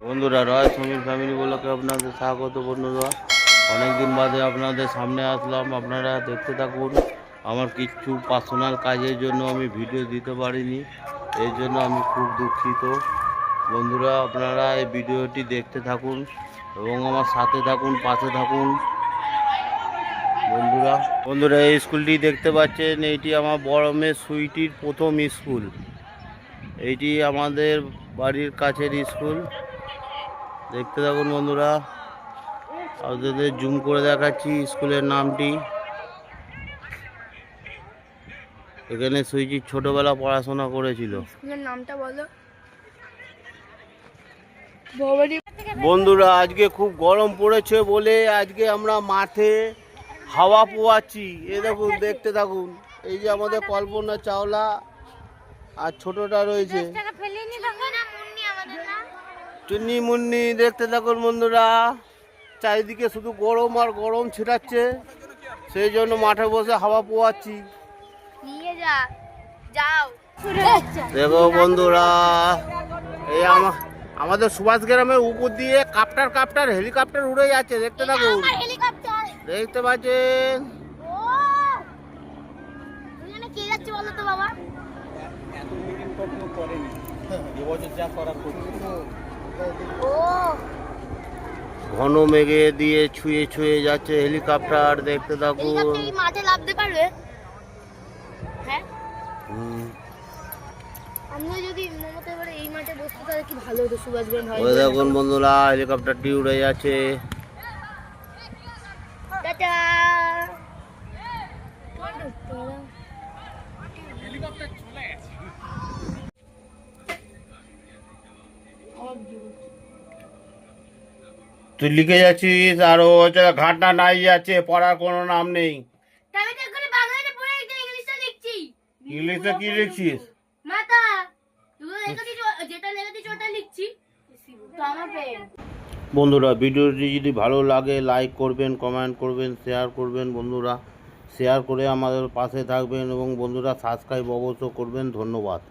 বন্ধুরা, রয় সমীর ফ্যামিলি ব্লগে আপনাদের স্বাগত। বন্ধুরা, অনেকদিন বাদে আপনাদের সামনে আসলাম। আপনারা দেখতে থাকুন। আমার কিছু পার্সোনাল কাজের জন্য আমি ভিডিও দিতে পারিনি, এর জন্য আমি খুব দুঃখিত। বন্ধুরা, আপনারা এই ভিডিওটি দেখতে থাকুন এবং আমার সাথে থাকুন, পাশে থাকুন। বন্ধুরা এই স্কুলটি দেখতে পাচ্ছেন, এইটি আমার বড় মেয়ে সুইটির প্রথম স্কুল। এইটি আমাদের বাড়ির কাছের স্কুল। দেখতে থাকুন বন্ধুরা, আপনাদের জুম করে দেখাচ্ছি স্কুলের নামটি। এখানে সুইচি ছোটবেলা পড়াশোনা করেছিল। স্কুলের নামটা বলো। বন্ধুরা, আজকে খুব গরম পড়েছে বলে আজকে আমরা মাঠে হাওয়া পোয়াচ্ছি। এ দেখুন, দেখতে থাকুন। এই যে আমাদের কল্পনা চাওলা আর ছোটটা রয়েছে চুন্নি মুন্নি। দেখতে থাকুন বন্ধুরা, চারিদিকে শুধু গরম আর গরম ছিটাচ্ছে, সেই জন্য মাঠে বসে হাওয়া পোয়াচ্ছি। দেখো বন্ধুরা, এই আমাদের সুভাষ গ্রামের উপর দিয়ে কাপ্টার হেলিকপ্টার উড়ে যাচ্ছে। দেখতে থাকুন, দেখতে পাচ্ছেন। ঘন মেঘে দিয়ে ছুঁয়ে ছুঁয়ে যাচ্ছে হেলিকপ্টার। দেখতে থাকুন। মাঠে লাফতে পারবে? হ্যাঁ, আমরা যদি মমতা এবারে এই মাঠে বসতে তাহলে কি ভালো হতো। সুভাষগঞ্জ হয়। ওই দেখুন বন্ধুরা, হেলিকপ্টারটি উড়ে যাচ্ছে। টাটা। তুই লিখে যাচ্ছিস আর ও হচ্ছে ঘাটটা নাই যাচ্ছে, পড়ার কোনো নাম নেই। ইংলিশে কি লিখছিস? বন্ধুরা, ভিডিওটি যদি ভালো লাগে লাইক করবেন, কমেন্ট করবেন, শেয়ার করবেন। বন্ধুরা, শেয়ার করে আমাদের পাশে থাকবেন এবং বন্ধুরা সাবস্ক্রাইব অবশ্য করবেন। ধন্যবাদ।